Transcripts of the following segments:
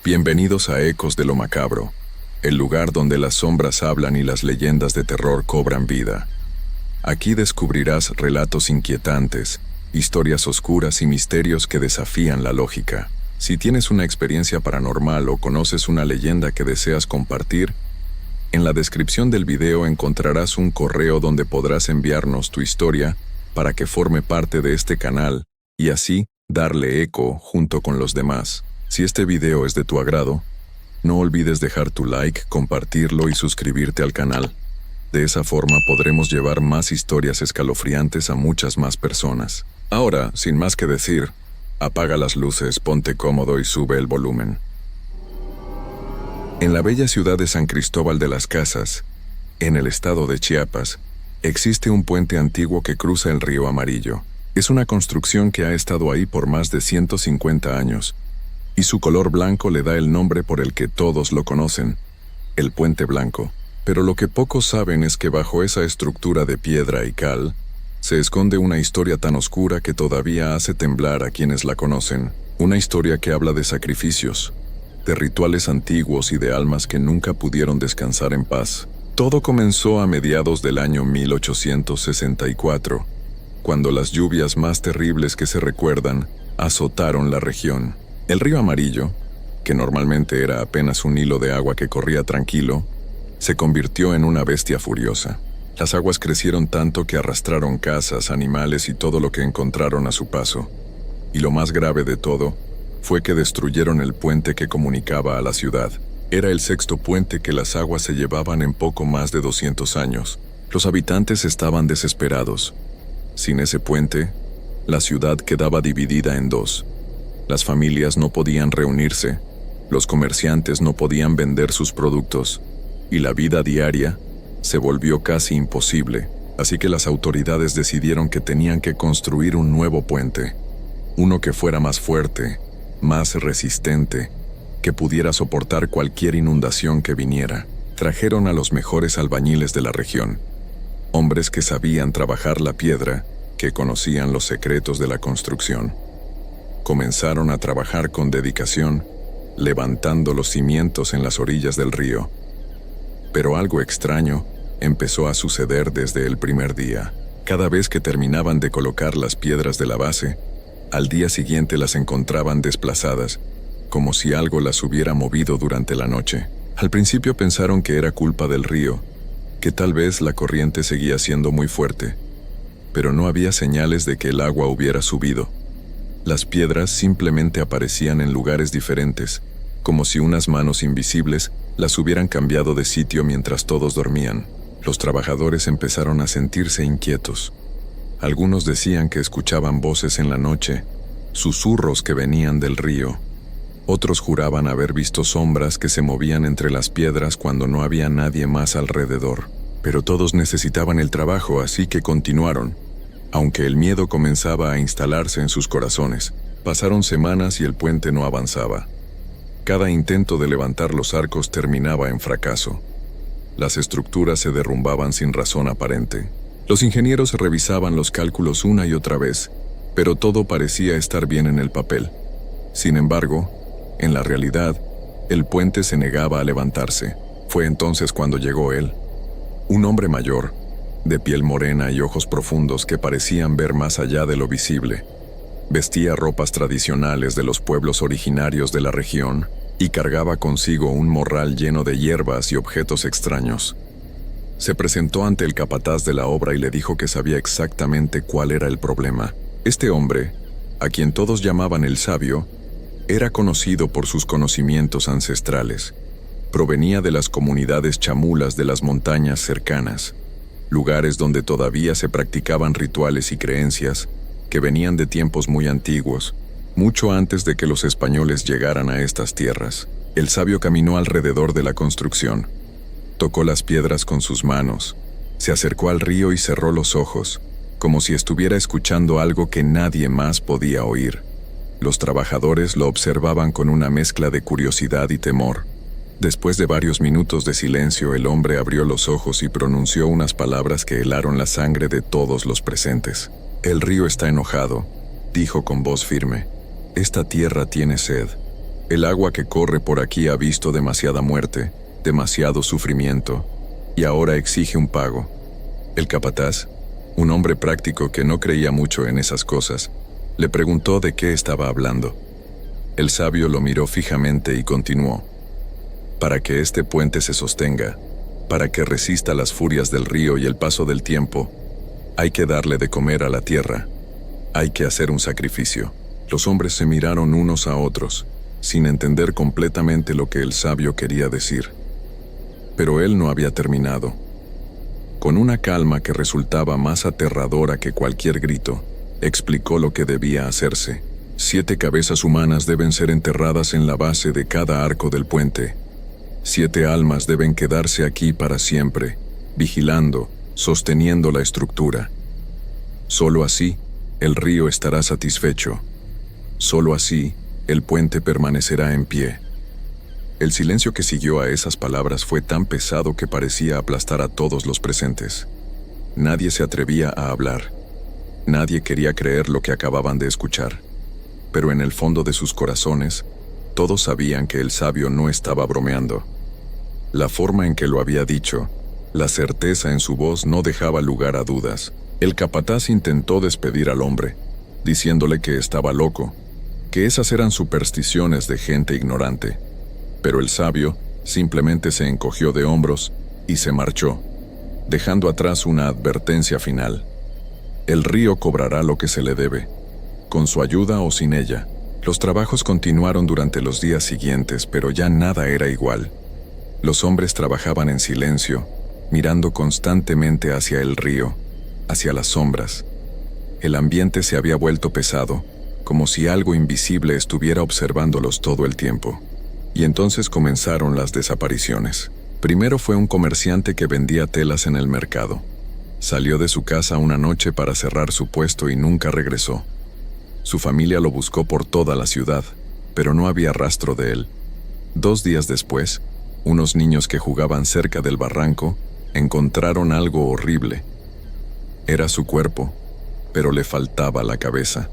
Bienvenidos a Ecos de lo Macabro, el lugar donde las sombras hablan y las leyendas de terror cobran vida. Aquí descubrirás relatos inquietantes, historias oscuras y misterios que desafían la lógica. Si tienes una experiencia paranormal o conoces una leyenda que deseas compartir, en la descripción del video encontrarás un correo donde podrás enviarnos tu historia para que forme parte de este canal y así darle eco junto con los demás. Si este video es de tu agrado, no olvides dejar tu like, compartirlo y suscribirte al canal. De esa forma podremos llevar más historias escalofriantes a muchas más personas. Ahora, sin más que decir, apaga las luces, ponte cómodo y sube el volumen. En la bella ciudad de San Cristóbal de las Casas, en el estado de Chiapas, existe un puente antiguo que cruza el río Amarillo. Es una construcción que ha estado ahí por más de 150 años, y su color blanco le da el nombre por el que todos lo conocen, el Puente Blanco. Pero lo que pocos saben es que bajo esa estructura de piedra y cal, se esconde una historia tan oscura que todavía hace temblar a quienes la conocen. Una historia que habla de sacrificios, de rituales antiguos y de almas que nunca pudieron descansar en paz. Todo comenzó a mediados del año 1864, cuando las lluvias más terribles que se recuerdan azotaron la región. El río Amarillo, que normalmente era apenas un hilo de agua que corría tranquilo, se convirtió en una bestia furiosa. Las aguas crecieron tanto que arrastraron casas, animales y todo lo que encontraron a su paso. Y lo más grave de todo fue que destruyeron el puente que comunicaba a la ciudad. Era el sexto puente que las aguas se llevaban en poco más de 200 años. Los habitantes estaban desesperados. Sin ese puente, la ciudad quedaba dividida en dos. Las familias no podían reunirse, los comerciantes no podían vender sus productos, y la vida diaria se volvió casi imposible. Así que las autoridades decidieron que tenían que construir un nuevo puente, uno que fuera más fuerte, más resistente, que pudiera soportar cualquier inundación que viniera. Trajeron a los mejores albañiles de la región, hombres que sabían trabajar la piedra, que conocían los secretos de la construcción. Comenzaron a trabajar con dedicación, levantando los cimientos en las orillas del río. Pero algo extraño empezó a suceder desde el primer día. Cada vez que terminaban de colocar las piedras de la base, al día siguiente las encontraban desplazadas, como si algo las hubiera movido durante la noche. Al principio pensaron que era culpa del río, que tal vez la corriente seguía siendo muy fuerte, pero no había señales de que el agua hubiera subido. Las piedras simplemente aparecían en lugares diferentes, como si unas manos invisibles las hubieran cambiado de sitio mientras todos dormían. Los trabajadores empezaron a sentirse inquietos. Algunos decían que escuchaban voces en la noche, susurros que venían del río. Otros juraban haber visto sombras que se movían entre las piedras cuando no había nadie más alrededor. Pero todos necesitaban el trabajo, así que continuaron. Aunque el miedo comenzaba a instalarse en sus corazones, pasaron semanas y el puente no avanzaba. Cada intento de levantar los arcos terminaba en fracaso. Las estructuras se derrumbaban sin razón aparente. Los ingenieros revisaban los cálculos una y otra vez, pero todo parecía estar bien en el papel. Sin embargo, en la realidad, el puente se negaba a levantarse. Fue entonces cuando llegó él, un hombre mayor, de piel morena y ojos profundos que parecían ver más allá de lo visible. Vestía ropas tradicionales de los pueblos originarios de la región y cargaba consigo un morral lleno de hierbas y objetos extraños. Se presentó ante el capataz de la obra y le dijo que sabía exactamente cuál era el problema. Este hombre, a quien todos llamaban el Sabio, era conocido por sus conocimientos ancestrales. Provenía de las comunidades chamulas de las montañas cercanas, lugares donde todavía se practicaban rituales y creencias que venían de tiempos muy antiguos, mucho antes de que los españoles llegaran a estas tierras. El sabio caminó alrededor de la construcción, tocó las piedras con sus manos, se acercó al río y cerró los ojos, como si estuviera escuchando algo que nadie más podía oír. Los trabajadores lo observaban con una mezcla de curiosidad y temor. Después de varios minutos de silencio, el hombre abrió los ojos y pronunció unas palabras que helaron la sangre de todos los presentes. El río está enojado, dijo con voz firme. Esta tierra tiene sed. El agua que corre por aquí ha visto demasiada muerte, demasiado sufrimiento, y ahora exige un pago. El capataz, un hombre práctico que no creía mucho en esas cosas, le preguntó de qué estaba hablando. El sabio lo miró fijamente y continuó: para que este puente se sostenga, para que resista las furias del río y el paso del tiempo, hay que darle de comer a la tierra, hay que hacer un sacrificio. Los hombres se miraron unos a otros, sin entender completamente lo que el sabio quería decir. Pero él no había terminado. Con una calma que resultaba más aterradora que cualquier grito, explicó lo que debía hacerse. 7 cabezas humanas deben ser enterradas en la base de cada arco del puente. 7 almas deben quedarse aquí para siempre, vigilando, sosteniendo la estructura. Solo así, el río estará satisfecho. Solo así, el puente permanecerá en pie. El silencio que siguió a esas palabras fue tan pesado que parecía aplastar a todos los presentes. Nadie se atrevía a hablar. Nadie quería creer lo que acababan de escuchar. Pero en el fondo de sus corazones, todos sabían que el sabio no estaba bromeando. La forma en que lo había dicho, la certeza en su voz no dejaba lugar a dudas. El capataz intentó despedir al hombre, diciéndole que estaba loco, que esas eran supersticiones de gente ignorante. Pero el sabio simplemente se encogió de hombros y se marchó, dejando atrás una advertencia final. El río cobrará lo que se le debe, con su ayuda o sin ella. Los trabajos continuaron durante los días siguientes, pero ya nada era igual. Los hombres trabajaban en silencio, mirando constantemente hacia el río, hacia las sombras. El ambiente se había vuelto pesado, como si algo invisible estuviera observándolos todo el tiempo. Y entonces comenzaron las desapariciones. Primero fue un comerciante que vendía telas en el mercado. Salió de su casa una noche para cerrar su puesto y nunca regresó. Su familia lo buscó por toda la ciudad, pero no había rastro de él. 2 días después, unos niños que jugaban cerca del barranco encontraron algo horrible. Era su cuerpo, pero le faltaba la cabeza.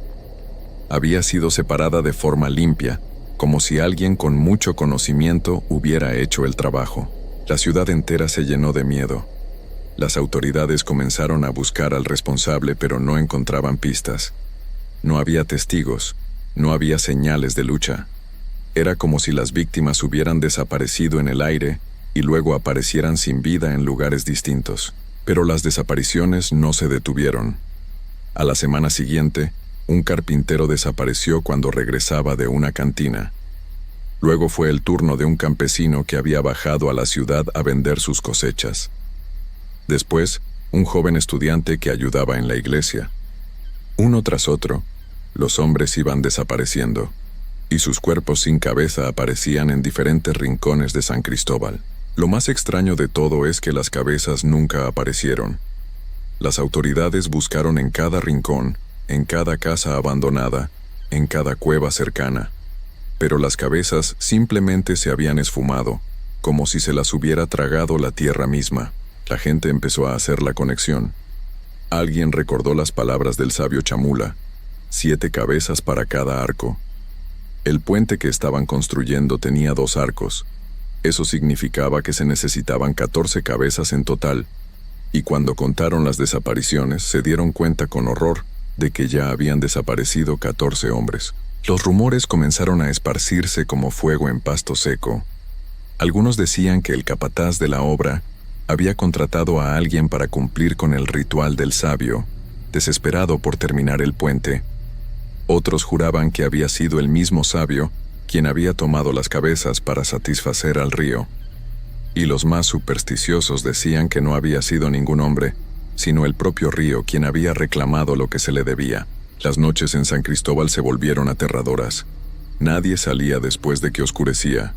Había sido separada de forma limpia, como si alguien con mucho conocimiento hubiera hecho el trabajo. La ciudad entera se llenó de miedo. Las autoridades comenzaron a buscar al responsable, pero no encontraban pistas. No había testigos, no había señales de lucha. Era como si las víctimas hubieran desaparecido en el aire y luego aparecieran sin vida en lugares distintos. Pero las desapariciones no se detuvieron. A la semana siguiente, un carpintero desapareció cuando regresaba de una cantina. Luego fue el turno de un campesino que había bajado a la ciudad a vender sus cosechas. Después, un joven estudiante que ayudaba en la iglesia. Uno tras otro, los hombres iban desapareciendo, y sus cuerpos sin cabeza aparecían en diferentes rincones de San Cristóbal. Lo más extraño de todo es que las cabezas nunca aparecieron. Las autoridades buscaron en cada rincón, en cada casa abandonada, en cada cueva cercana, pero las cabezas simplemente se habían esfumado, como si se las hubiera tragado la tierra misma. La gente empezó a hacer la conexión. Alguien recordó las palabras del sabio Chamula: 7 cabezas para cada arco. El puente que estaban construyendo tenía 2 arcos. Eso significaba que se necesitaban 14 cabezas en total, y cuando contaron las desapariciones se dieron cuenta con horror de que ya habían desaparecido 14 hombres. Los rumores comenzaron a esparcirse como fuego en pasto seco. Algunos decían que el capataz de la obra había contratado a alguien para cumplir con el ritual del sabio, desesperado por terminar el puente. Otros juraban que había sido el mismo sabio quien había tomado las cabezas para satisfacer al río. Y los más supersticiosos decían que no había sido ningún hombre, sino el propio río quien había reclamado lo que se le debía. Las noches en San Cristóbal se volvieron aterradoras. Nadie salía después de que oscurecía.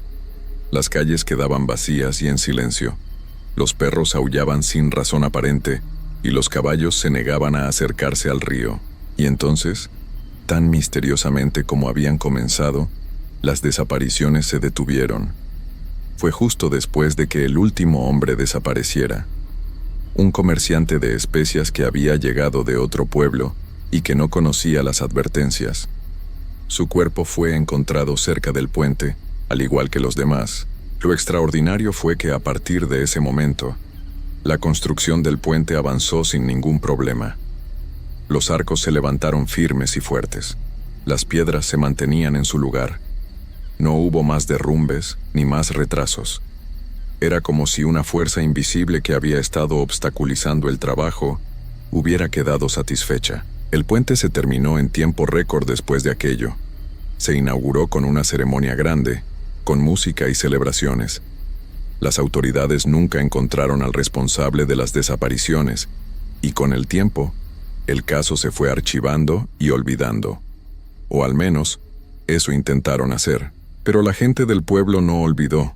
Las calles quedaban vacías y en silencio. Los perros aullaban sin razón aparente, y los caballos se negaban a acercarse al río. Y entonces, tan misteriosamente como habían comenzado, las desapariciones se detuvieron. Fue justo después de que el último hombre desapareciera. Un comerciante de especias que había llegado de otro pueblo y que no conocía las advertencias. Su cuerpo fue encontrado cerca del puente, al igual que los demás. Lo extraordinario fue que a partir de ese momento, la construcción del puente avanzó sin ningún problema. Los arcos se levantaron firmes y fuertes. Las piedras se mantenían en su lugar. No hubo más derrumbes ni más retrasos. Era como si una fuerza invisible que había estado obstaculizando el trabajo hubiera quedado satisfecha. El puente se terminó en tiempo récord después de aquello. Se inauguró con una ceremonia grande, con música y celebraciones. Las autoridades nunca encontraron al responsable de las desapariciones, y con el tiempo, el caso se fue archivando y olvidando. O al menos, eso intentaron hacer. Pero la gente del pueblo no olvidó.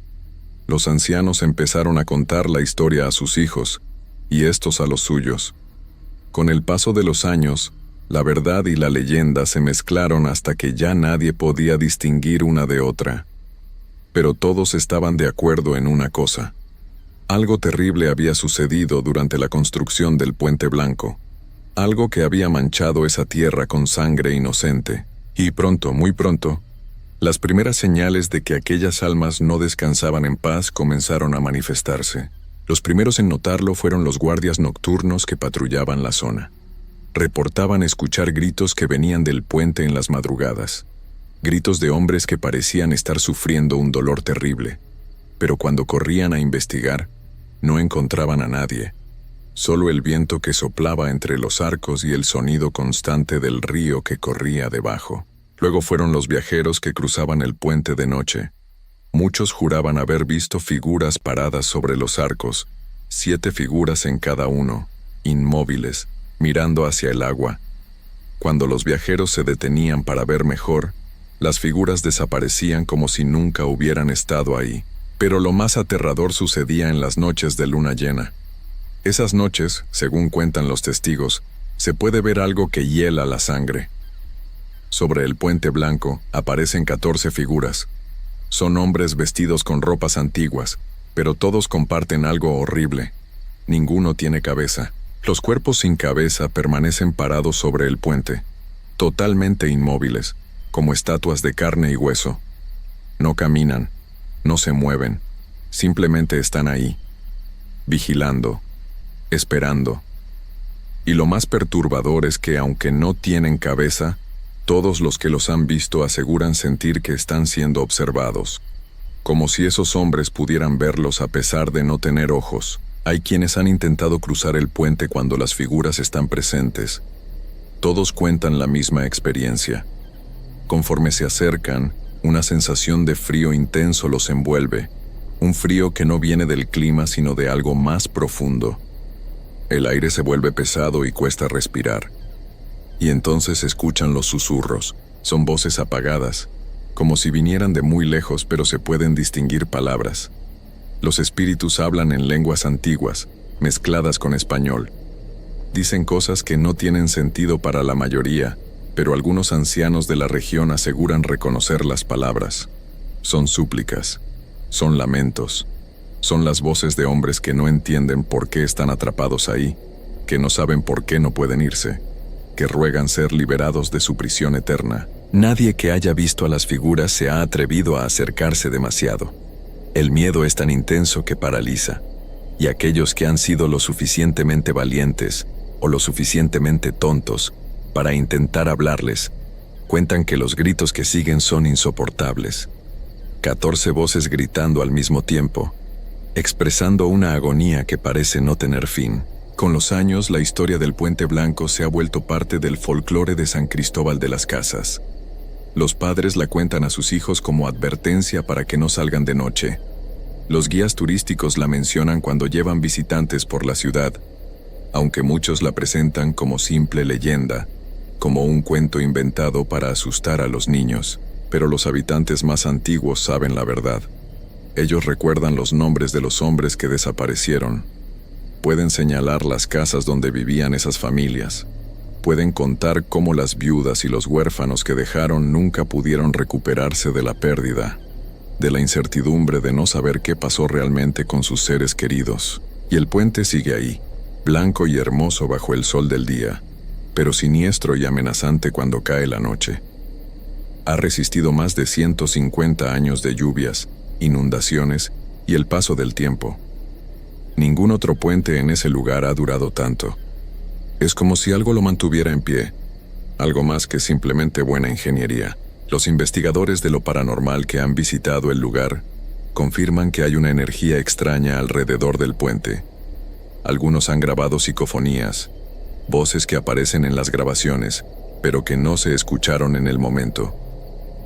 Los ancianos empezaron a contar la historia a sus hijos, y estos a los suyos. Con el paso de los años, la verdad y la leyenda se mezclaron hasta que ya nadie podía distinguir una de otra. Pero todos estaban de acuerdo en una cosa. Algo terrible había sucedido durante la construcción del Puente Blanco. Algo que había manchado esa tierra con sangre inocente. Y pronto, muy pronto, las primeras señales de que aquellas almas no descansaban en paz comenzaron a manifestarse. Los primeros en notarlo fueron los guardias nocturnos que patrullaban la zona. Reportaban escuchar gritos que venían del puente en las madrugadas. Gritos de hombres que parecían estar sufriendo un dolor terrible. Pero cuando corrían a investigar, no encontraban a nadie. Solo el viento que soplaba entre los arcos y el sonido constante del río que corría debajo. Luego fueron los viajeros que cruzaban el puente de noche. Muchos juraban haber visto figuras paradas sobre los arcos, 7 figuras en cada uno, inmóviles, mirando hacia el agua. Cuando los viajeros se detenían para ver mejor, las figuras desaparecían como si nunca hubieran estado ahí. Pero lo más aterrador sucedía en las noches de luna llena. Esas noches, según cuentan los testigos, se puede ver algo que hiela la sangre. Sobre el puente blanco aparecen 14 figuras. Son hombres vestidos con ropas antiguas, pero todos comparten algo horrible. Ninguno tiene cabeza. Los cuerpos sin cabeza permanecen parados sobre el puente, totalmente inmóviles, como estatuas de carne y hueso. No caminan, no se mueven, simplemente están ahí, vigilando, esperando. Y lo más perturbador es que aunque no tienen cabeza, todos los que los han visto aseguran sentir que están siendo observados, como si esos hombres pudieran verlos a pesar de no tener ojos. Hay quienes han intentado cruzar el puente cuando las figuras están presentes. Todos cuentan la misma experiencia. Conforme se acercan, una sensación de frío intenso los envuelve, un frío que no viene del clima sino de algo más profundo. El aire se vuelve pesado y cuesta respirar. Y entonces se escuchan los susurros. Son voces apagadas, como si vinieran de muy lejos, pero se pueden distinguir palabras. Los espíritus hablan en lenguas antiguas, mezcladas con español. Dicen cosas que no tienen sentido para la mayoría, pero algunos ancianos de la región aseguran reconocer las palabras. Son súplicas, son lamentos, son las voces de hombres que no entienden por qué están atrapados ahí, que no saben por qué no pueden irse, que ruegan ser liberados de su prisión eterna. Nadie que haya visto a las figuras se ha atrevido a acercarse demasiado. El miedo es tan intenso que paraliza, y aquellos que han sido lo suficientemente valientes o lo suficientemente tontos para intentar hablarles, cuentan que los gritos que siguen son insoportables. 14 voces gritando al mismo tiempo, expresando una agonía que parece no tener fin. Con los años, la historia del Puente Blanco se ha vuelto parte del folclore de San Cristóbal de las Casas. Los padres la cuentan a sus hijos como advertencia para que no salgan de noche. Los guías turísticos la mencionan cuando llevan visitantes por la ciudad, aunque muchos la presentan como simple leyenda, como un cuento inventado para asustar a los niños. Pero los habitantes más antiguos saben la verdad. Ellos recuerdan los nombres de los hombres que desaparecieron. Pueden señalar las casas donde vivían esas familias. Pueden contar cómo las viudas y los huérfanos que dejaron nunca pudieron recuperarse de la pérdida, de la incertidumbre de no saber qué pasó realmente con sus seres queridos. Y el puente sigue ahí, blanco y hermoso bajo el sol del día, pero siniestro y amenazante cuando cae la noche. Ha resistido más de 150 años de lluvias, inundaciones y el paso del tiempo. Ningún otro puente en ese lugar ha durado tanto. Es como si algo lo mantuviera en pie, algo más que simplemente buena ingeniería. Los investigadores de lo paranormal que han visitado el lugar confirman que hay una energía extraña alrededor del puente. Algunos han grabado psicofonías, voces que aparecen en las grabaciones, pero que no se escucharon en el momento.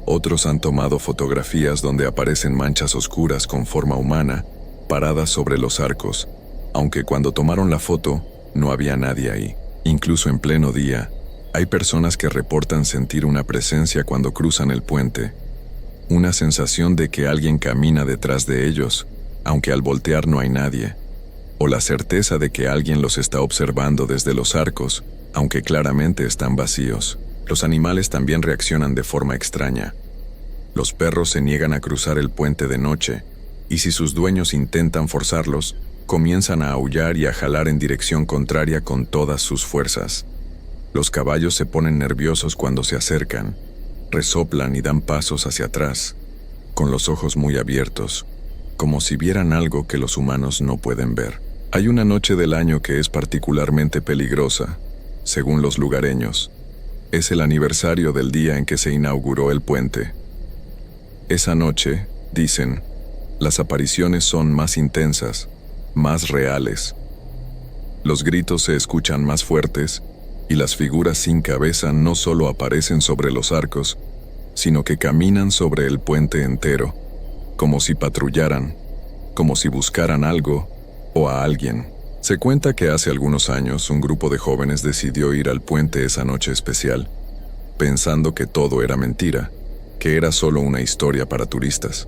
Otros han tomado fotografías donde aparecen manchas oscuras con forma humana, paradas sobre los arcos, aunque cuando tomaron la foto, no había nadie ahí. Incluso en pleno día, hay personas que reportan sentir una presencia cuando cruzan el puente, una sensación de que alguien camina detrás de ellos, aunque al voltear no hay nadie, o la certeza de que alguien los está observando desde los arcos, aunque claramente están vacíos. Los animales también reaccionan de forma extraña. Los perros se niegan a cruzar el puente de noche, y si sus dueños intentan forzarlos, comienzan a aullar y a jalar en dirección contraria con todas sus fuerzas. Los caballos se ponen nerviosos cuando se acercan, resoplan y dan pasos hacia atrás, con los ojos muy abiertos, como si vieran algo que los humanos no pueden ver. Hay una noche del año que es particularmente peligrosa, según los lugareños. Es el aniversario del día en que se inauguró el puente. Esa noche, dicen, las apariciones son más intensas, más reales. Los gritos se escuchan más fuertes, y las figuras sin cabeza no solo aparecen sobre los arcos, sino que caminan sobre el puente entero, como si patrullaran, como si buscaran algo o a alguien. Se cuenta que hace algunos años un grupo de jóvenes decidió ir al puente esa noche especial, pensando que todo era mentira, que era solo una historia para turistas.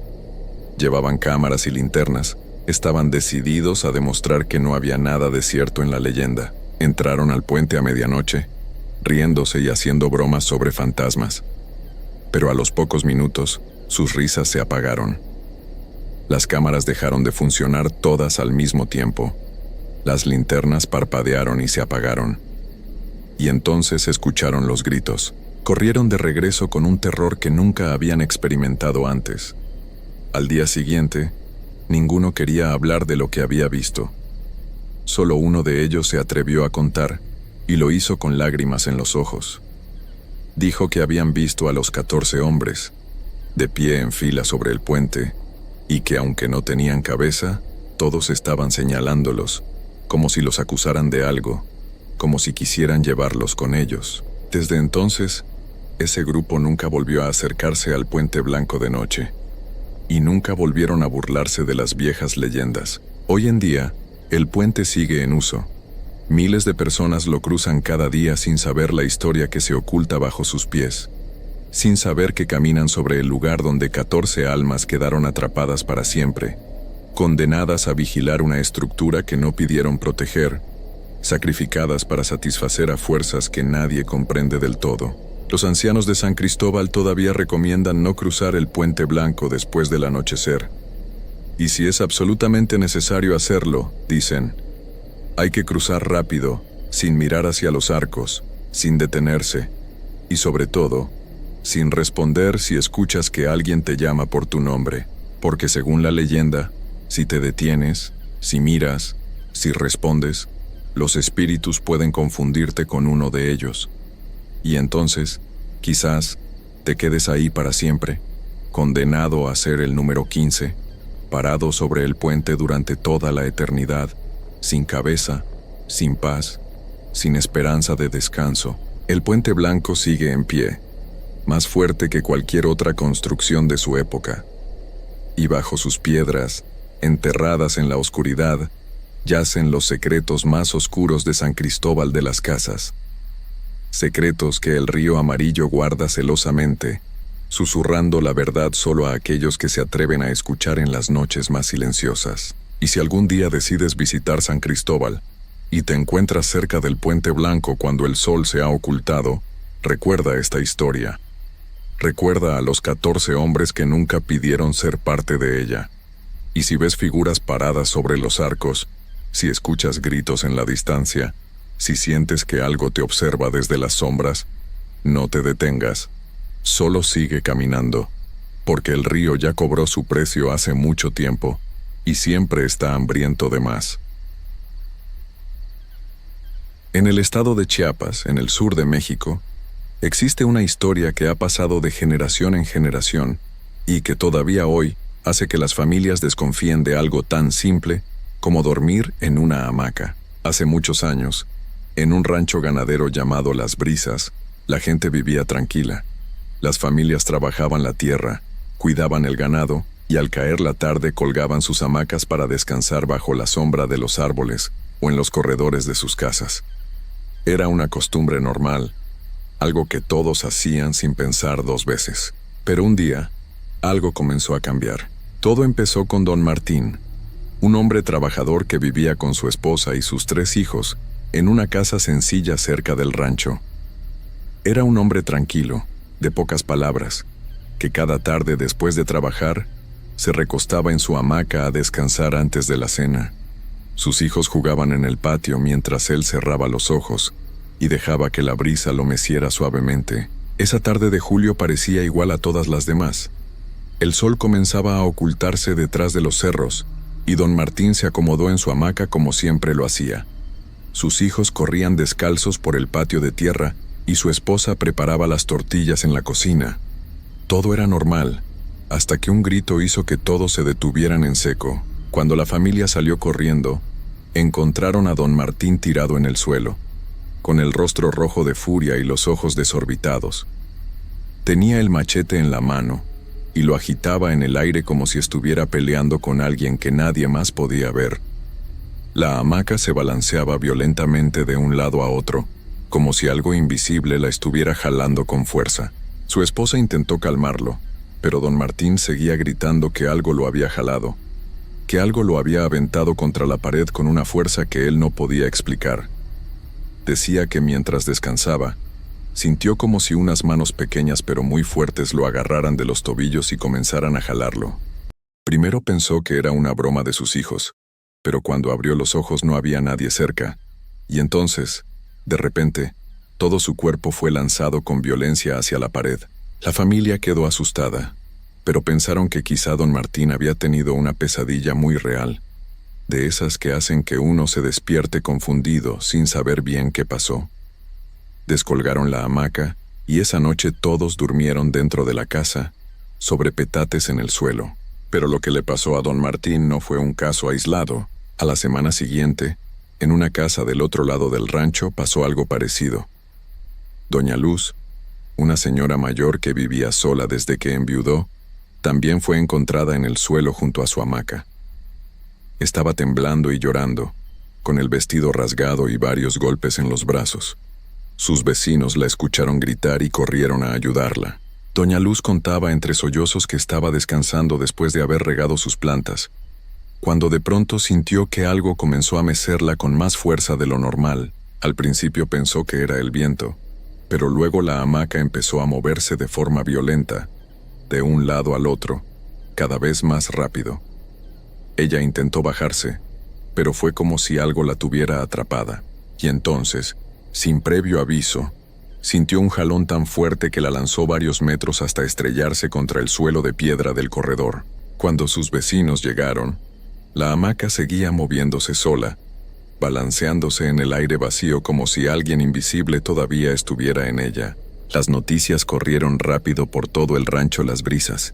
Llevaban cámaras y linternas, estaban decididos a demostrar que no había nada de cierto en la leyenda. Entraron al puente a medianoche, riéndose y haciendo bromas sobre fantasmas. Pero a los pocos minutos, sus risas se apagaron. Las cámaras dejaron de funcionar todas al mismo tiempo. Las linternas parpadearon y se apagaron. Y entonces escucharon los gritos. Corrieron de regreso con un terror que nunca habían experimentado antes. Al día siguiente, ninguno quería hablar de lo que había visto. Solo uno de ellos se atrevió a contar, y lo hizo con lágrimas en los ojos. Dijo que habían visto a los 14 hombres, de pie en fila sobre el puente, y que aunque no tenían cabeza, todos estaban señalándolos, como si los acusaran de algo, como si quisieran llevarlos con ellos. Desde entonces, ese grupo nunca volvió a acercarse al Puente Blanco de noche, y nunca volvieron a burlarse de las viejas leyendas. Hoy en día, el puente sigue en uso. Miles de personas lo cruzan cada día sin saber la historia que se oculta bajo sus pies, sin saber que caminan sobre el lugar donde 14 almas quedaron atrapadas para siempre, condenadas a vigilar una estructura que no pidieron proteger, sacrificadas para satisfacer a fuerzas que nadie comprende del todo. Los ancianos de San Cristóbal todavía recomiendan no cruzar el Puente Blanco después del anochecer. Y si es absolutamente necesario hacerlo, dicen, hay que cruzar rápido, sin mirar hacia los arcos, sin detenerse, y sobre todo, sin responder si escuchas que alguien te llama por tu nombre, porque según la leyenda, si te detienes, si miras, si respondes, los espíritus pueden confundirte con uno de ellos. Y entonces, quizás, te quedes ahí para siempre, condenado a ser el número 15, parado sobre el puente durante toda la eternidad, sin cabeza, sin paz, sin esperanza de descanso. El Puente Blanco sigue en pie, más fuerte que cualquier otra construcción de su época. Y bajo sus piedras, enterradas en la oscuridad, yacen los secretos más oscuros de San Cristóbal de las Casas. Secretos que el río Amarillo guarda celosamente, susurrando la verdad solo a aquellos que se atreven a escuchar en las noches más silenciosas. Y si algún día decides visitar San Cristóbal, y te encuentras cerca del Puente Blanco cuando el sol se ha ocultado, recuerda esta historia. Recuerda a los 14 hombres que nunca pidieron ser parte de ella. Y si ves figuras paradas sobre los arcos, si escuchas gritos en la distancia, si sientes que algo te observa desde las sombras, no te detengas. Solo sigue caminando, porque el río ya cobró su precio hace mucho tiempo y siempre está hambriento de más. En el estado de Chiapas, en el sur de México, existe una historia que ha pasado de generación en generación y que todavía hoy hace que las familias desconfíen de algo tan simple como dormir en una hamaca. Hace muchos años, en un rancho ganadero llamado Las Brisas, la gente vivía tranquila. Las familias trabajaban la tierra, cuidaban el ganado y al caer la tarde colgaban sus hamacas para descansar bajo la sombra de los árboles o en los corredores de sus casas. Era una costumbre normal, algo que todos hacían sin pensar dos veces. Pero un día, algo comenzó a cambiar. Todo empezó con don Martín, un hombre trabajador que vivía con su esposa y sus 3 hijos en una casa sencilla cerca del rancho. Era un hombre tranquilo, de pocas palabras, que cada tarde después de trabajar, se recostaba en su hamaca a descansar antes de la cena. Sus hijos jugaban en el patio mientras él cerraba los ojos y dejaba que la brisa lo meciera suavemente. Esa tarde de julio parecía igual a todas las demás. El sol comenzaba a ocultarse detrás de los cerros y don Martín se acomodó en su hamaca como siempre lo hacía. Sus hijos corrían descalzos por el patio de tierra y su esposa preparaba las tortillas en la cocina. Todo era normal, hasta que un grito hizo que todos se detuvieran en seco. Cuando la familia salió corriendo, encontraron a don Martín tirado en el suelo, con el rostro rojo de furia y los ojos desorbitados. Tenía el machete en la mano y lo agitaba en el aire como si estuviera peleando con alguien que nadie más podía ver. La hamaca se balanceaba violentamente de un lado a otro, como si algo invisible la estuviera jalando con fuerza. Su esposa intentó calmarlo, pero don Martín seguía gritando que algo lo había jalado, que algo lo había aventado contra la pared con una fuerza que él no podía explicar. Decía que mientras descansaba, sintió como si unas manos pequeñas pero muy fuertes lo agarraran de los tobillos y comenzaran a jalarlo. Primero pensó que era una broma de sus hijos, pero cuando abrió los ojos no había nadie cerca, y entonces, de repente, todo su cuerpo fue lanzado con violencia hacia la pared. La familia quedó asustada, pero pensaron que quizá don Martín había tenido una pesadilla muy real, de esas que hacen que uno se despierte confundido sin saber bien qué pasó. Descolgaron la hamaca y esa noche todos durmieron dentro de la casa, sobre petates en el suelo. Pero lo que le pasó a don Martín no fue un caso aislado. A la semana siguiente, en una casa del otro lado del rancho pasó algo parecido. Doña Luz, una señora mayor que vivía sola desde que enviudó, también fue encontrada en el suelo junto a su hamaca. Estaba temblando y llorando, con el vestido rasgado y varios golpes en los brazos. Sus vecinos la escucharon gritar y corrieron a ayudarla. Doña Luz contaba entre sollozos que estaba descansando después de haber regado sus plantas, cuando de pronto sintió que algo comenzó a mecerla con más fuerza de lo normal. Al principio pensó que era el viento, pero luego la hamaca empezó a moverse de forma violenta, de un lado al otro, cada vez más rápido. Ella intentó bajarse, pero fue como si algo la tuviera atrapada, y entonces, sin previo aviso, sintió un jalón tan fuerte que la lanzó varios metros hasta estrellarse contra el suelo de piedra del corredor. Cuando sus vecinos llegaron, la hamaca seguía moviéndose sola, balanceándose en el aire vacío como si alguien invisible todavía estuviera en ella. Las noticias corrieron rápido por todo el rancho Las Brisas.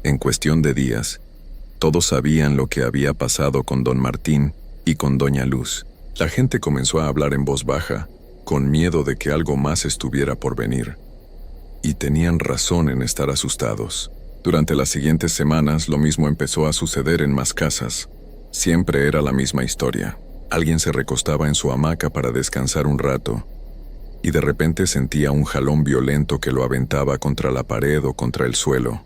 En cuestión de días, todos sabían lo que había pasado con don Martín y con doña Luz. La gente comenzó a hablar en voz baja, con miedo de que algo más estuviera por venir. Y tenían razón en estar asustados. Durante las siguientes semanas lo mismo empezó a suceder en más casas. Siempre era la misma historia. Alguien se recostaba en su hamaca para descansar un rato, y de repente sentía un jalón violento que lo aventaba contra la pared o contra el suelo.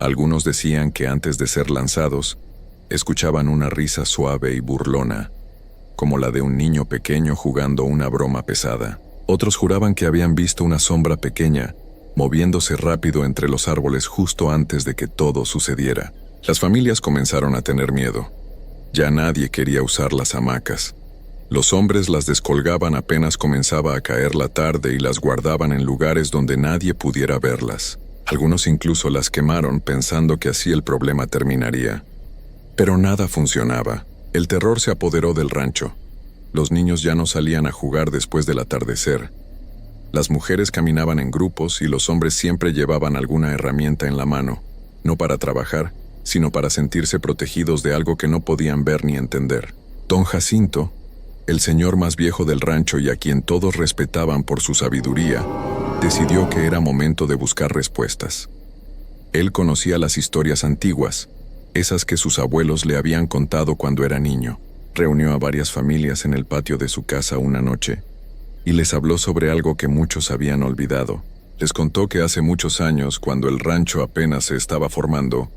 Algunos decían que antes de ser lanzados, escuchaban una risa suave y burlona, como la de un niño pequeño jugando una broma pesada. Otros juraban que habían visto una sombra pequeña, moviéndose rápido entre los árboles justo antes de que todo sucediera. Las familias comenzaron a tener miedo. Ya nadie quería usar las hamacas. Los hombres las descolgaban apenas comenzaba a caer la tarde y las guardaban en lugares donde nadie pudiera verlas. Algunos incluso las quemaron pensando que así el problema terminaría. Pero nada funcionaba. El terror se apoderó del rancho. Los niños ya no salían a jugar después del atardecer. Las mujeres caminaban en grupos y los hombres siempre llevaban alguna herramienta en la mano, no para trabajar, sino para sentirse protegidos de algo que no podían ver ni entender. Don Jacinto, el señor más viejo del rancho y a quien todos respetaban por su sabiduría, decidió que era momento de buscar respuestas. Él conocía las historias antiguas, esas que sus abuelos le habían contado cuando era niño. Reunió a varias familias en el patio de su casa una noche y les habló sobre algo que muchos habían olvidado. Les contó que hace muchos años, cuando el rancho apenas se estaba formando,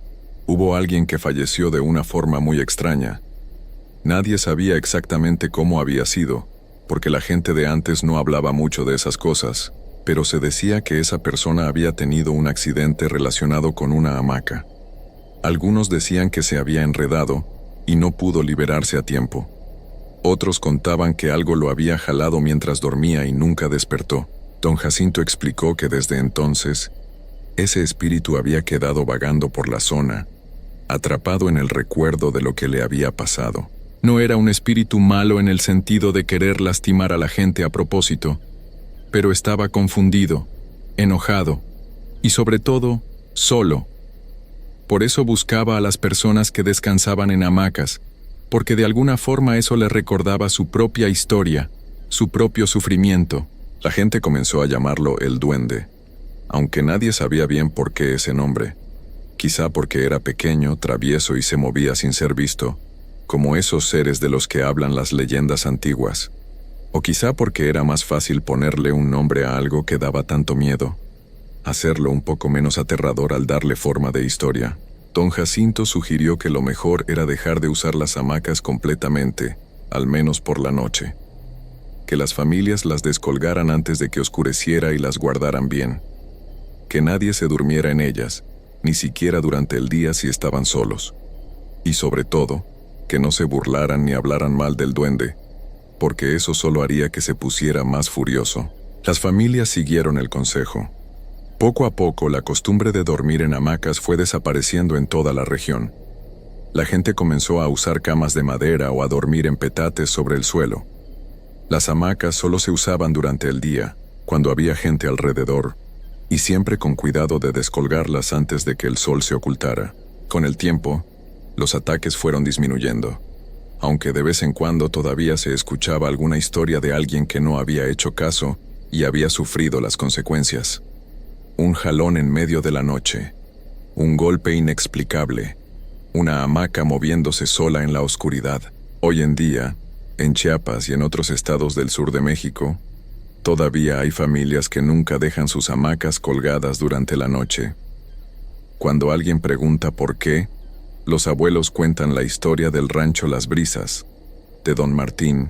hubo alguien que falleció de una forma muy extraña. Nadie sabía exactamente cómo había sido, porque la gente de antes no hablaba mucho de esas cosas, pero se decía que esa persona había tenido un accidente relacionado con una hamaca. Algunos decían que se había enredado y no pudo liberarse a tiempo. Otros contaban que algo lo había jalado mientras dormía y nunca despertó. Don Jacinto explicó que desde entonces, ese espíritu había quedado vagando por la zona, atrapado en el recuerdo de lo que le había pasado. No era un espíritu malo en el sentido de querer lastimar a la gente a propósito, pero estaba confundido, enojado y sobre todo, solo. Por eso buscaba a las personas que descansaban en hamacas, porque de alguna forma eso le recordaba su propia historia, su propio sufrimiento. La gente comenzó a llamarlo el duende, aunque nadie sabía bien por qué ese nombre. Quizá porque era pequeño, travieso y se movía sin ser visto, como esos seres de los que hablan las leyendas antiguas. O quizá porque era más fácil ponerle un nombre a algo que daba tanto miedo, hacerlo un poco menos aterrador al darle forma de historia. Don Jacinto sugirió que lo mejor era dejar de usar las hamacas completamente, al menos por la noche. Que las familias las descolgaran antes de que oscureciera y las guardaran bien. Que nadie se durmiera en ellas, ni siquiera durante el día si estaban solos. Y sobre todo, que no se burlaran ni hablaran mal del duende, porque eso solo haría que se pusiera más furioso. Las familias siguieron el consejo. Poco a poco, la costumbre de dormir en hamacas fue desapareciendo en toda la región. La gente comenzó a usar camas de madera o a dormir en petates sobre el suelo. Las hamacas solo se usaban durante el día, cuando había gente alrededor, y siempre con cuidado de descolgarlas antes de que el sol se ocultara. Con el tiempo, los ataques fueron disminuyendo, aunque de vez en cuando todavía se escuchaba alguna historia de alguien que no había hecho caso y había sufrido las consecuencias. Un jalón en medio de la noche, un golpe inexplicable, una hamaca moviéndose sola en la oscuridad. Hoy en día, en Chiapas y en otros estados del sur de México, todavía hay familias que nunca dejan sus hamacas colgadas durante la noche. Cuando alguien pregunta por qué, los abuelos cuentan la historia del rancho Las Brisas, de Don Martín,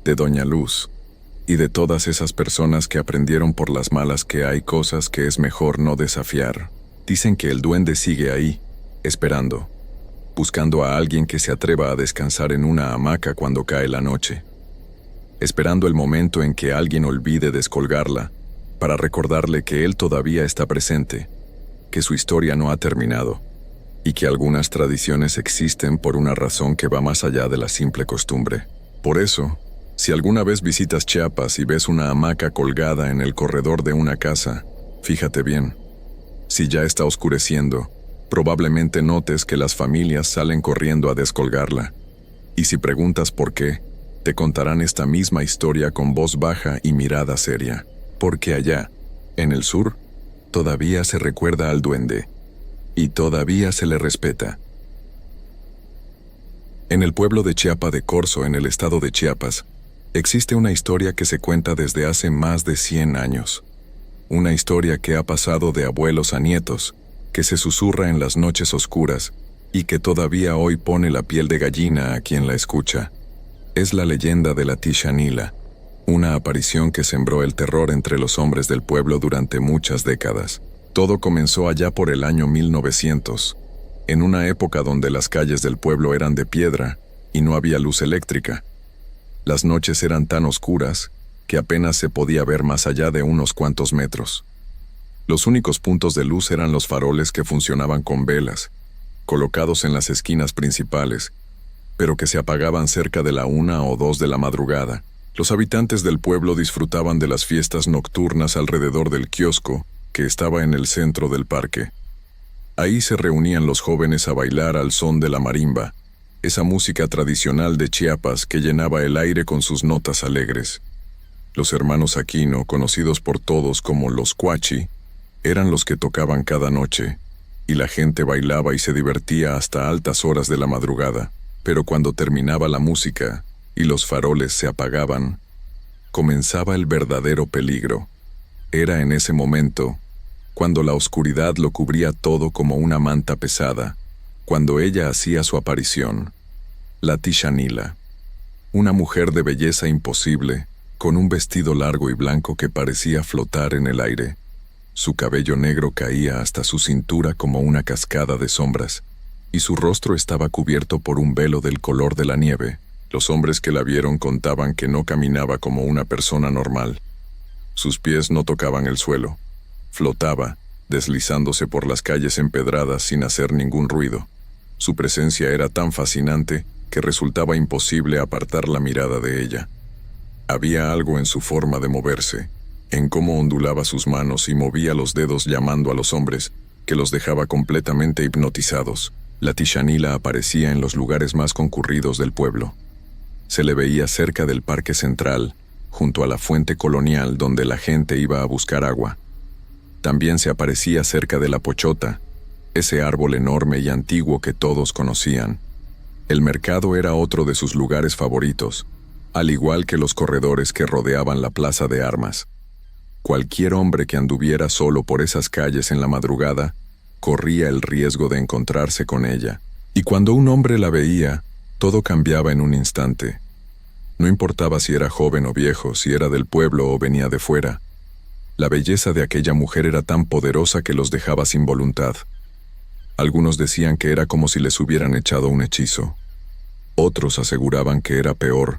de Doña Luz, y de todas esas personas que aprendieron por las malas que hay cosas que es mejor no desafiar. Dicen que el duende sigue ahí, esperando, buscando a alguien que se atreva a descansar en una hamaca cuando cae la noche, esperando el momento en que alguien olvide descolgarla, para recordarle que él todavía está presente, que su historia no ha terminado, y que algunas tradiciones existen por una razón que va más allá de la simple costumbre. Por eso, si alguna vez visitas Chiapas y ves una hamaca colgada en el corredor de una casa, fíjate bien. Si ya está oscureciendo, probablemente notes que las familias salen corriendo a descolgarla. Y si preguntas por qué, te contarán esta misma historia con voz baja y mirada seria. Porque allá, en el sur, todavía se recuerda al duende. Y todavía se le respeta. En el pueblo de Chiapa de Corzo, en el estado de Chiapas, existe una historia que se cuenta desde hace más de 100 años. Una historia que ha pasado de abuelos a nietos, que se susurra en las noches oscuras y que todavía hoy pone la piel de gallina a quien la escucha. Es la leyenda de la Tishanila, una aparición que sembró el terror entre los hombres del pueblo durante muchas décadas. Todo comenzó allá por el año 1900, en una época donde las calles del pueblo eran de piedra y no había luz eléctrica. Las noches eran tan oscuras que apenas se podía ver más allá de unos cuantos metros. Los únicos puntos de luz eran los faroles que funcionaban con velas, colocados en las esquinas principales, pero que se apagaban cerca de la 1 o 2 de la madrugada. Los habitantes del pueblo disfrutaban de las fiestas nocturnas alrededor del kiosco, que estaba en el centro del parque. Ahí se reunían los jóvenes a bailar al son de la marimba, esa música tradicional de Chiapas que llenaba el aire con sus notas alegres. Los hermanos Aquino, conocidos por todos como los Cuachi, eran los que tocaban cada noche, y la gente bailaba y se divertía hasta altas horas de la madrugada. Pero cuando terminaba la música y los faroles se apagaban, comenzaba el verdadero peligro. Era en ese momento, cuando la oscuridad lo cubría todo como una manta pesada, cuando ella hacía su aparición. La Tishanila, una mujer de belleza imposible, con un vestido largo y blanco que parecía flotar en el aire. Su cabello negro caía hasta su cintura como una cascada de sombras, y su rostro estaba cubierto por un velo del color de la nieve. Los hombres que la vieron contaban que no caminaba como una persona normal. Sus pies no tocaban el suelo. Flotaba, deslizándose por las calles empedradas sin hacer ningún ruido. Su presencia era tan fascinante que resultaba imposible apartar la mirada de ella. Había algo en su forma de moverse, en cómo ondulaba sus manos y movía los dedos llamando a los hombres, que los dejaba completamente hipnotizados. La Tishanila aparecía en los lugares más concurridos del pueblo. Se le veía cerca del parque central, junto a la fuente colonial donde la gente iba a buscar agua. También se aparecía cerca de la Pochota, ese árbol enorme y antiguo que todos conocían. El mercado era otro de sus lugares favoritos, al igual que los corredores que rodeaban la plaza de armas. Cualquier hombre que anduviera solo por esas calles en la madrugada corría el riesgo de encontrarse con ella. Y cuando un hombre la veía, todo cambiaba en un instante. No importaba si era joven o viejo, si era del pueblo o venía de fuera. La belleza de aquella mujer era tan poderosa que los dejaba sin voluntad. Algunos decían que era como si les hubieran echado un hechizo. Otros aseguraban que era peor,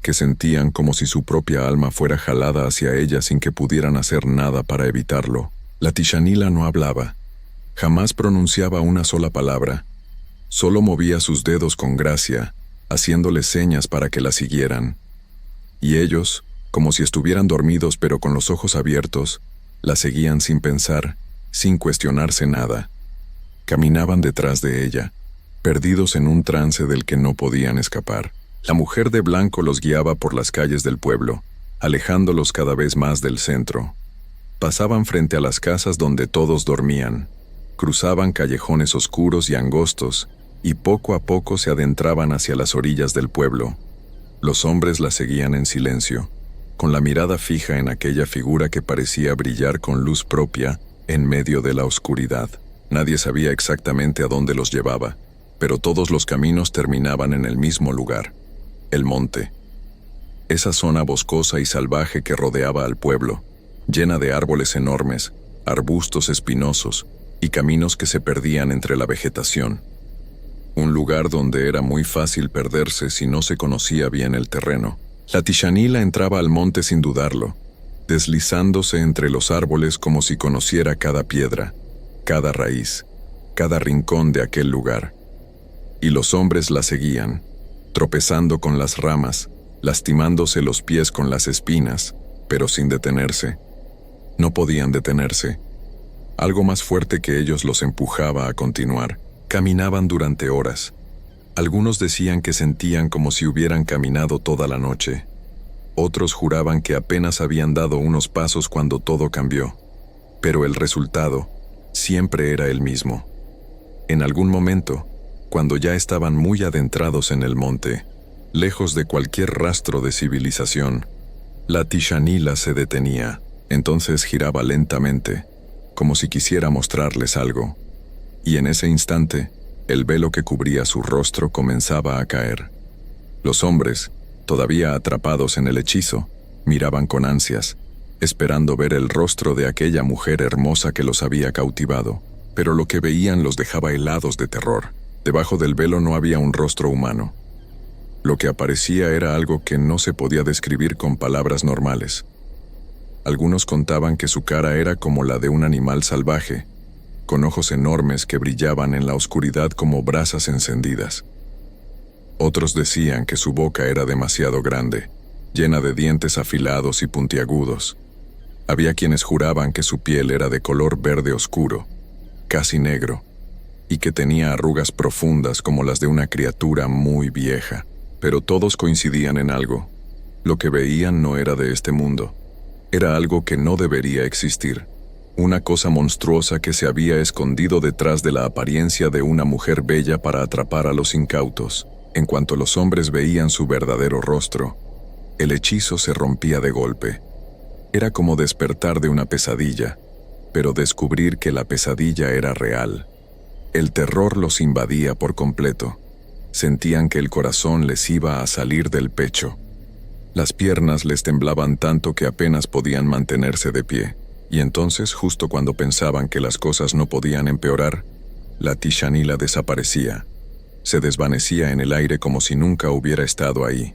que sentían como si su propia alma fuera jalada hacia ella sin que pudieran hacer nada para evitarlo. La Tishanila no hablaba. Jamás pronunciaba una sola palabra. Solo movía sus dedos con gracia, haciéndoles señas para que la siguieran. Y ellos, como si estuvieran dormidos pero con los ojos abiertos, la seguían sin pensar, sin cuestionarse nada. Caminaban detrás de ella, perdidos en un trance del que no podían escapar. La mujer de blanco los guiaba por las calles del pueblo, alejándolos cada vez más del centro. Pasaban frente a las casas donde todos dormían, cruzaban callejones oscuros y angostos, y poco a poco se adentraban hacia las orillas del pueblo. Los hombres la seguían en silencio, con la mirada fija en aquella figura que parecía brillar con luz propia en medio de la oscuridad. Nadie sabía exactamente a dónde los llevaba, pero todos los caminos terminaban en el mismo lugar: el monte. Esa zona boscosa y salvaje que rodeaba al pueblo, llena de árboles enormes, arbustos espinosos y caminos que se perdían entre la vegetación. Un lugar donde era muy fácil perderse si no se conocía bien el terreno. La Tishanila entraba al monte sin dudarlo, deslizándose entre los árboles como si conociera cada piedra, cada raíz, cada rincón de aquel lugar. Y los hombres la seguían, tropezando con las ramas, lastimándose los pies con las espinas, pero sin detenerse. No podían detenerse. Algo más fuerte que ellos los empujaba a continuar. Caminaban durante horas. Algunos decían que sentían como si hubieran caminado toda la noche. Otros juraban que apenas habían dado unos pasos cuando todo cambió. Pero el resultado siempre era el mismo. En algún momento, cuando ya estaban muy adentrados en el monte, lejos de cualquier rastro de civilización, la Tishanila se detenía. Entonces giraba lentamente, como si quisiera mostrarles algo. Y en ese instante, el velo que cubría su rostro comenzaba a caer. Los hombres, todavía atrapados en el hechizo, miraban con ansias, esperando ver el rostro de aquella mujer hermosa que los había cautivado, pero lo que veían los dejaba helados de terror. Debajo del velo no había un rostro humano. Lo que aparecía era algo que no se podía describir con palabras normales. Algunos contaban que su cara era como la de un animal salvaje, con ojos enormes que brillaban en la oscuridad como brasas encendidas. Otros decían que su boca era demasiado grande, llena de dientes afilados y puntiagudos. Había quienes juraban que su piel era de color verde oscuro, casi negro, y que tenía arrugas profundas como las de una criatura muy vieja. Pero todos coincidían en algo. Lo que veían no era de este mundo. Era algo que no debería existir. Una cosa monstruosa que se había escondido detrás de la apariencia de una mujer bella para atrapar a los incautos. En cuanto los hombres veían su verdadero rostro, el hechizo se rompía de golpe. Era como despertar de una pesadilla, pero descubrir que la pesadilla era real. El terror los invadía por completo. Sentían que el corazón les iba a salir del pecho. Las piernas les temblaban tanto que apenas podían mantenerse de pie. Y entonces, justo cuando pensaban que las cosas no podían empeorar, la Tishanila desaparecía. Se desvanecía en el aire como si nunca hubiera estado ahí.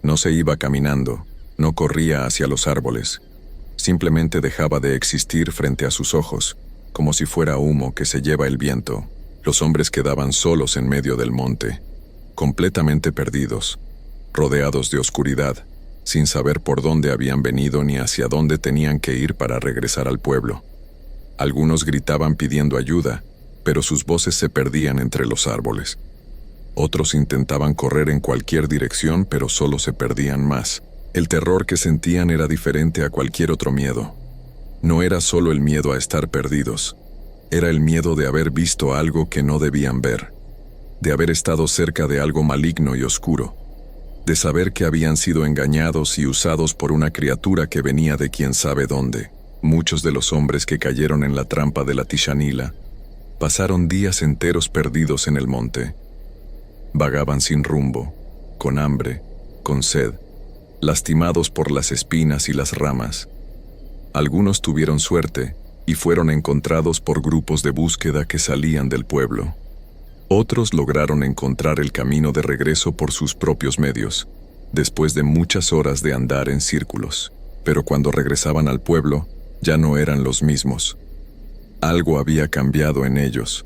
No se iba caminando, no corría hacia los árboles. Simplemente dejaba de existir frente a sus ojos, como si fuera humo que se lleva el viento. Los hombres quedaban solos en medio del monte, completamente perdidos, rodeados de oscuridad, sin saber por dónde habían venido ni hacia dónde tenían que ir para regresar al pueblo. Algunos gritaban pidiendo ayuda, pero sus voces se perdían entre los árboles. Otros intentaban correr en cualquier dirección, pero solo se perdían más. El terror que sentían era diferente a cualquier otro miedo. No era solo el miedo a estar perdidos. Era el miedo de haber visto algo que no debían ver, de haber estado cerca de algo maligno y oscuro, de saber que habían sido engañados y usados por una criatura que venía de quién sabe dónde. Muchos de los hombres que cayeron en la trampa de la Tishanila pasaron días enteros perdidos en el monte. Vagaban sin rumbo, con hambre, con sed, lastimados por las espinas y las ramas. Algunos tuvieron suerte y fueron encontrados por grupos de búsqueda que salían del pueblo. Otros lograron encontrar el camino de regreso por sus propios medios, después de muchas horas de andar en círculos. Pero cuando regresaban al pueblo, ya no eran los mismos. Algo había cambiado en ellos.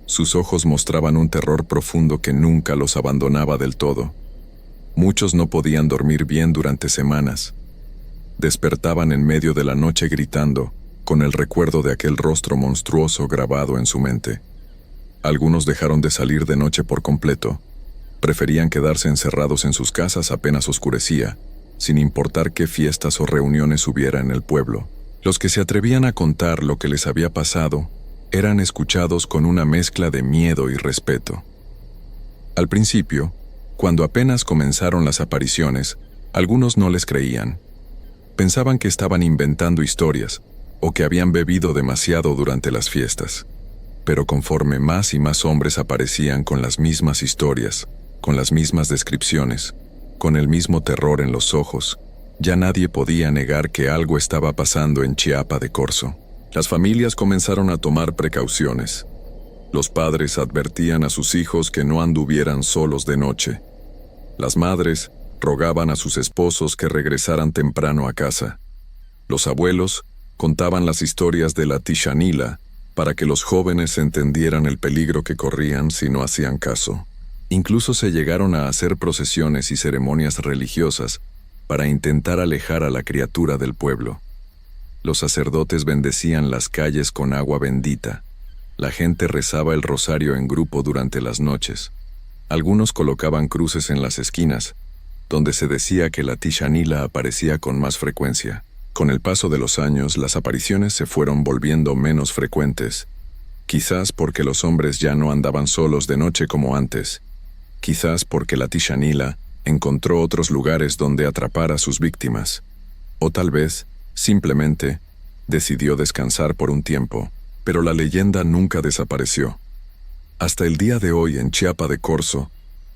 Sus ojos mostraban un terror profundo que nunca los abandonaba del todo. Muchos no podían dormir bien durante semanas. Despertaban en medio de la noche gritando, con el recuerdo de aquel rostro monstruoso grabado en su mente. Algunos dejaron de salir de noche por completo. Preferían quedarse encerrados en sus casas apenas oscurecía, sin importar qué fiestas o reuniones hubiera en el pueblo. Los que se atrevían a contar lo que les había pasado eran escuchados con una mezcla de miedo y respeto. Al principio, cuando apenas comenzaron las apariciones, algunos no les creían. Pensaban que estaban inventando historias, o que habían bebido demasiado durante las fiestas. Pero conforme más y más hombres aparecían con las mismas historias, con las mismas descripciones, con el mismo terror en los ojos, ya nadie podía negar que algo estaba pasando en Chiapa de Corzo. Las familias comenzaron a tomar precauciones. Los padres advertían a sus hijos que no anduvieran solos de noche. Las madres rogaban a sus esposos que regresaran temprano a casa. Los abuelos contaban las historias de la Tishanila para que los jóvenes entendieran el peligro que corrían si no hacían caso. Incluso se llegaron a hacer procesiones y ceremonias religiosas para intentar alejar a la criatura del pueblo. Los sacerdotes bendecían las calles con agua bendita. La gente rezaba el rosario en grupo durante las noches. Algunos colocaban cruces en las esquinas, donde se decía que la Tishanila aparecía con más frecuencia. Con el paso de los años, las apariciones se fueron volviendo menos frecuentes. Quizás porque los hombres ya no andaban solos de noche como antes. Quizás porque la Tishanila encontró otros lugares donde atrapar a sus víctimas. O tal vez, simplemente, decidió descansar por un tiempo. Pero la leyenda nunca desapareció. Hasta el día de hoy en Chiapa de Corzo,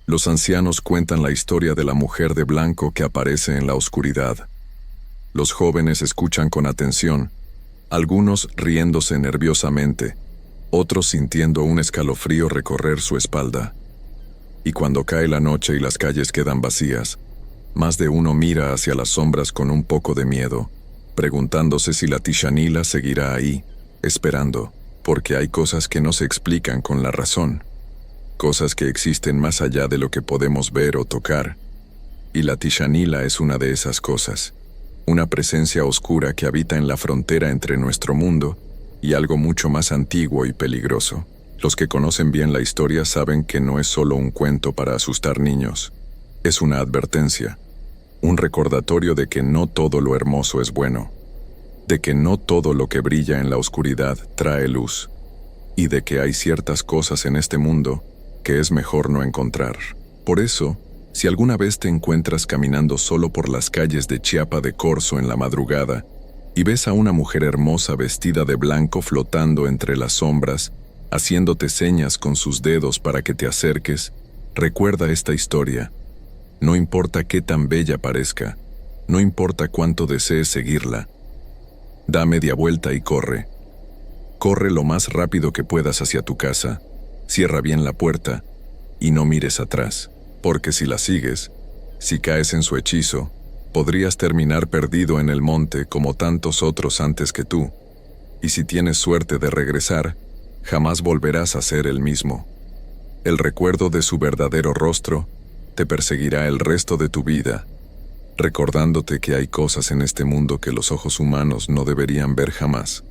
los ancianos cuentan la historia de la mujer de blanco que aparece en la oscuridad. Los jóvenes escuchan con atención, algunos riéndose nerviosamente, otros sintiendo un escalofrío recorrer su espalda. Y cuando cae la noche y las calles quedan vacías, más de uno mira hacia las sombras con un poco de miedo, preguntándose si la Tishanila seguirá ahí, esperando, porque hay cosas que no se explican con la razón, cosas que existen más allá de lo que podemos ver o tocar, y la Tishanila es una de esas cosas, una presencia oscura que habita en la frontera entre nuestro mundo y algo mucho más antiguo y peligroso. Los que conocen bien la historia saben que no es solo un cuento para asustar niños, es una advertencia, un recordatorio de que no todo lo hermoso es bueno, de que no todo lo que brilla en la oscuridad trae luz, y de que hay ciertas cosas en este mundo que es mejor no encontrar. Por eso, si alguna vez te encuentras caminando solo por las calles de Chiapa de Corzo en la madrugada y ves a una mujer hermosa vestida de blanco flotando entre las sombras, haciéndote señas con sus dedos para que te acerques, recuerda esta historia. No importa qué tan bella parezca, no importa cuánto desees seguirla, da media vuelta y corre. Corre lo más rápido que puedas hacia tu casa, cierra bien la puerta y no mires atrás, porque si la sigues, si caes en su hechizo, podrías terminar perdido en el monte como tantos otros antes que tú, y si tienes suerte de regresar, jamás volverás a ser el mismo. El recuerdo de su verdadero rostro te perseguirá el resto de tu vida, recordándote que hay cosas en este mundo que los ojos humanos no deberían ver jamás.